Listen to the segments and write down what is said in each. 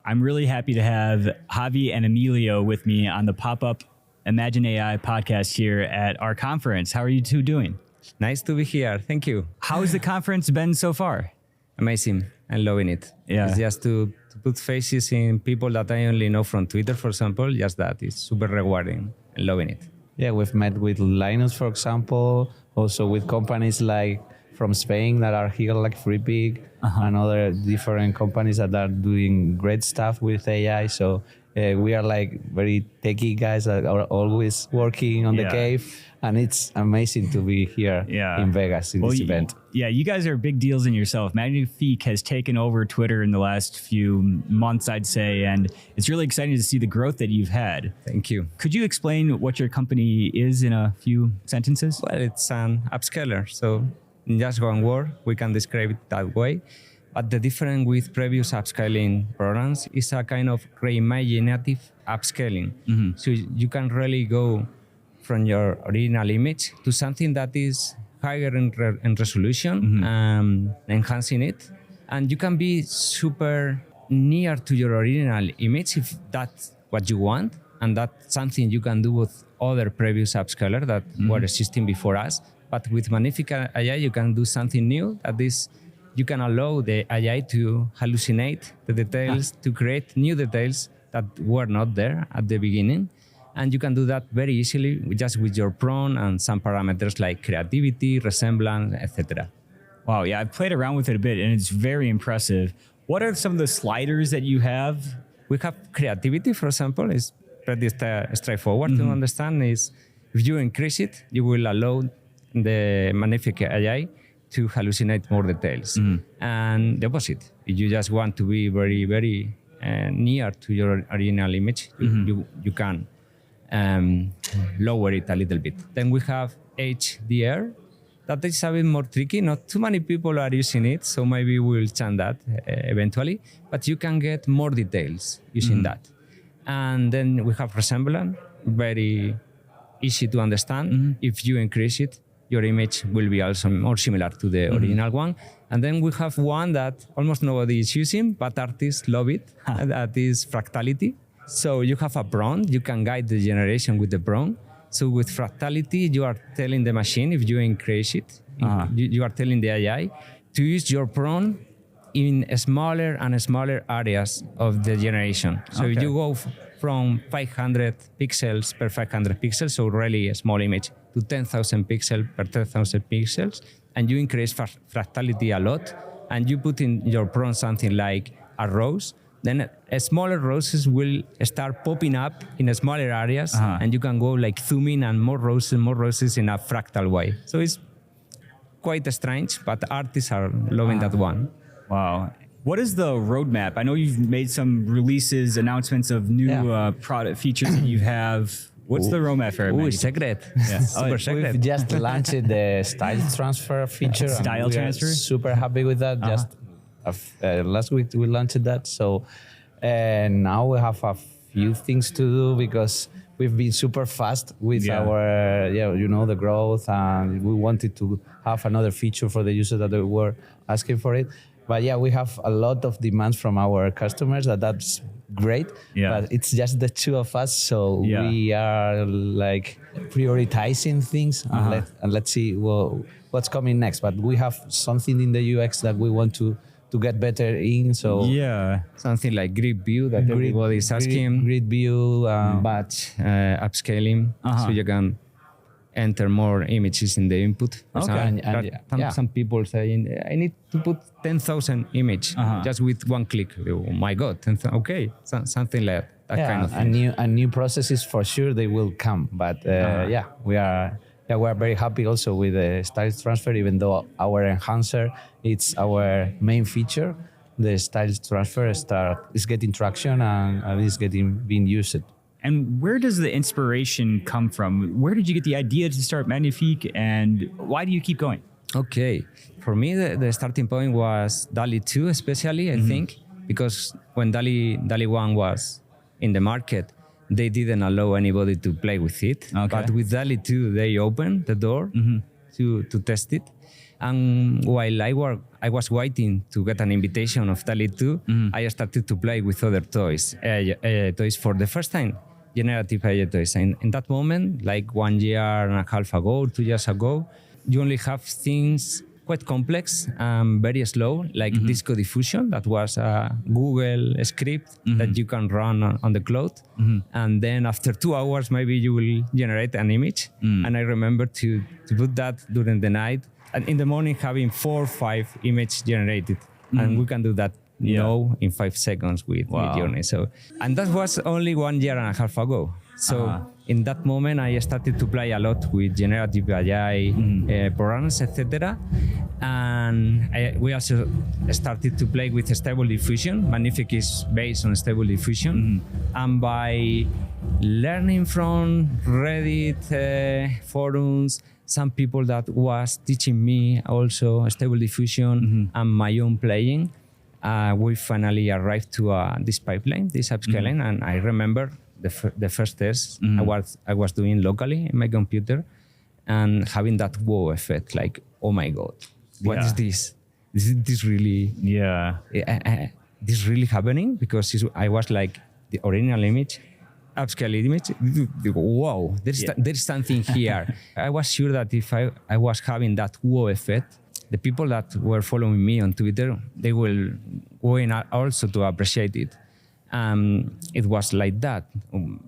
I'm really happy to have Javi and Emilio with me on the pop-up Imagine AI podcast here at our conference. How are you two doing? Nice to be here. Thank you. How's the conference been so far? Amazing. I'm loving it. Yeah. It's just to put faces in people that I only know from Twitter, for example. Just that. It's super rewarding. I'm loving it. Yeah, we've met with Linus, for example, also with companies like from Spain that are here, like FreePig, and other different companies that are doing great stuff with AI. So we are like very techie guys that are always working on the cave. And it's amazing to be here in Vegas in this event. Yeah, you guys are big deals in yourself. Magnific has taken over Twitter in the last few months, I'd say, and it's really exciting to see the growth that you've had. Thank you. Could you explain what your company is in a few sentences? Well, it's an upscaler. So in just one word, we can describe it that way. But the difference with previous upscaling programs is a kind of reimaginative upscaling. So you can really go from your original image to something that is higher in resolution, enhancing it. And you can be super near to your original image if that's what you want. And that's something you can do with other previous upscalers that were existing before us. But with Magnific AI, you can do something new. That is, you can allow the AI to hallucinate the details, to create new details that were not there at the beginning. And you can do that very easily just with your prompt and some parameters like creativity, resemblance, etc. Wow, yeah, I've played around with it a bit and it's very impressive. What are some of the sliders that you have? We have creativity, for example. It's pretty straightforward to understand. Is if you increase it, you will allow the Magnific AI to hallucinate more details. And the opposite, if you just want to be very, very near to your original image, you can lower it a little bit. Then we have HDR. That is a bit more tricky. Not too many people are using it, so maybe we'll change that eventually. But you can get more details using that. And then we have resemblance, very easy to understand. If you increase it, your image will be also more similar to the original one. And then we have one that almost nobody is using, but artists love it. That is fractality. So you have a prompt, you can guide the generation with the prompt. So with fractality, you are telling the machine, if you increase it, you are telling the AI to use your prompt in smaller and smaller areas of the generation. So if you go from 500 pixels per 500 pixels, so really a small image, to 10,000 pixels per 10,000 pixels, and you increase fractality a lot, and you put in your prompt something like a rose, then smaller roses will start popping up in smaller areas, and you can go like zooming and more roses in a fractal way. So it's quite strange, but artists are loving that one. Wow. What is the roadmap? I know you've made some releases, announcements of new product features that you have. What's the roadmap for it? Secret. Yeah. Super secret. We've just launched the style transfer feature. Style transfer? Super happy with that. Just last week we launched that. So now we have a few things to do because we've been super fast with our, the growth, and we wanted to have another feature for the users that they were asking for it. But we have a lot of demands from our customers that's great. Yeah. But it's just the two of us, so we are like prioritizing things and let's see what's coming next. But we have something in the UX that we want to get better in. So something like grid view that everybody is asking. Grid view, batch upscaling, so you can enter more images in the input. Some people saying, I need to put 10,000 images just with one click. Oh my God, 10,000. Okay, something like that kind of thing. And new processes for sure they will come. But we are very happy also with the style transfer, even though our enhancer, it's our main feature. The style transfer is getting traction and is being used. And where does the inspiration come from? Where did you get the idea to start Magnific, and why do you keep going? Okay, for me, the starting point was DALL-E 2 especially, I think, because when DALL-E 1 was in the market, they didn't allow anybody to play with it. Okay. But with DALL-E 2, they opened the door to test it. And while I was waiting to get an invitation of DALL-E 2, I started to play with other toys, toys for the first time, generative AI toys. And in that moment, like 1 year and a half ago, 2 years ago, you only have things quite complex and very slow, like Disco Diffusion, that was a Google script that you can run on the cloud. And then after 2 hours, maybe you will generate an image. And I remember to put that during the night, and in the morning having 4 or 5 images generated. And we can do that now in 5 seconds with Midjourney. So, and that was only 1 year and a half ago. So in that moment, I started to play a lot with generative AI programs, etc. And we also started to play with Stable Diffusion. Magnific is based on Stable Diffusion. And by learning from Reddit forums, some people that was teaching me also Stable Diffusion and my own playing, we finally arrived to this pipeline, this upscaling. And I remember the first test I was doing locally in my computer and having that wow effect, like, oh my God, what is this? Is this really, this really happening? Because I was like the original image, upscale image, wow, there's something here. I was sure that if I was having that wow effect, the people that were following me on Twitter, they will go in also to appreciate it. It was like that.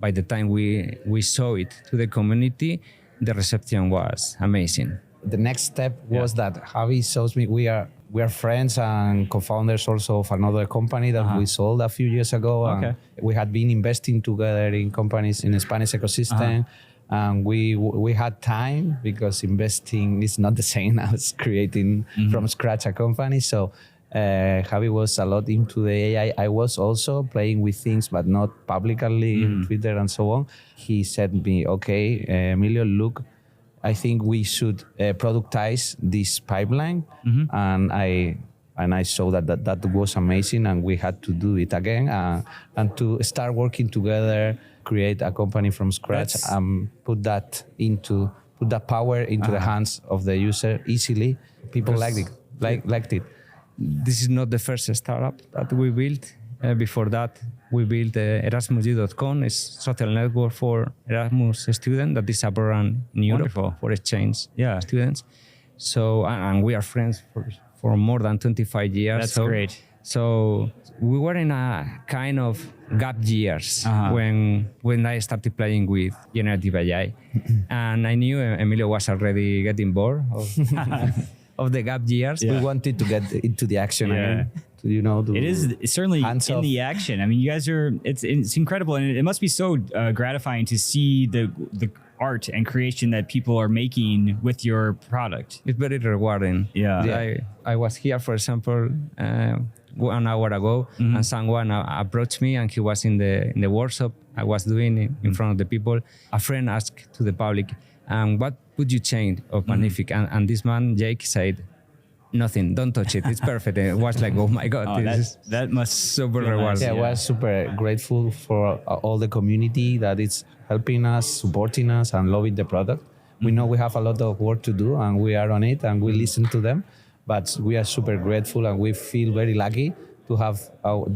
By the time we saw it to the community, the reception was amazing. The next step was that Javi shows me we are friends and co-founders also of another company that we sold a few years ago. And we had been investing together in companies in the Spanish ecosystem. And we had time because investing is not the same as creating from scratch a company. So Javi was a lot into the AI. I was also playing with things, but not publicly in Twitter and so on. He said to me, okay, Emilio, look, I think we should productize this pipeline. And I saw that was amazing, and we had to do it again and to start working together, create a company from scratch, and put that power into the hands of the user easily. People liked it. This is not the first startup that we built. Before that, we built Erasmusu.com. It's social network for Erasmus students. That is a program in Europe for exchange students. So, and we are friends for more than 25 years. That's great. So we were in a kind of gap years when I started playing with generative AI. And I knew Emilio was already getting bored of the gap years. We wanted to get into the action again. It is certainly in the action. I mean, you guys are, it's incredible. And it must be so gratifying to see the art and creation that people are making with your product. It's very rewarding. I was here, for example, 1 hour ago, and someone approached me, and he was in the workshop I was doing in front of the people. A friend asked to the public, what would you change of Magnific? And this man, Jake, said, nothing, don't touch it, it's perfect. And it was like, oh my God, that must super rewarding. I was super grateful for all the community that is helping us, supporting us, and loving the product. We know we have a lot of work to do, and we are on it, and we listen to them, but we are super grateful, and we feel very lucky to have our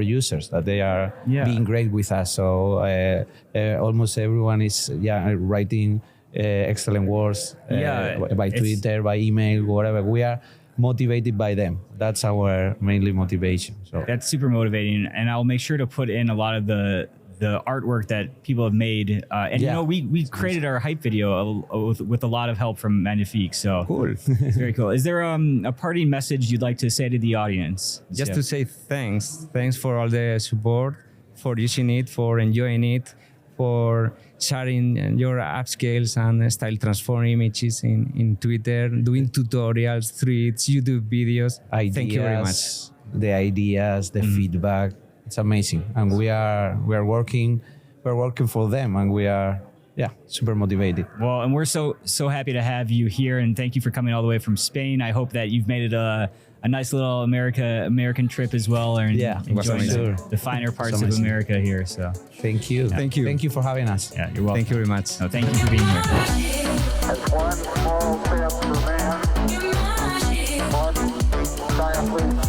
users, that they are being great with us. So almost everyone is writing excellent words by Twitter, by email, whatever. We are motivated by them. That's our mainly motivation. So that's super motivating, and I'll make sure to put in a lot of the artwork that people have made. We created our hype video with a lot of help from Magnific. So cool. It's very cool. Is there a parting message you'd like to say to the audience? Just to say thanks for all the support, for using it, for enjoying it, for sharing your upscales and style transform images in Twitter, doing tutorials, threads, YouTube videos. Thank you very much. The ideas, the feedback, it's amazing. And we are working for them, and we are super motivated. Well, and we're so happy to have you here, and thank you for coming all the way from Spain. I hope that you've made it a a nice little American trip as well, and enjoying the finer parts of America here. So thank you. Thank you. Thank you for having us. Yeah, you're welcome. Thank you very much. No, thank you for being here. That's one small step for man, one giant leap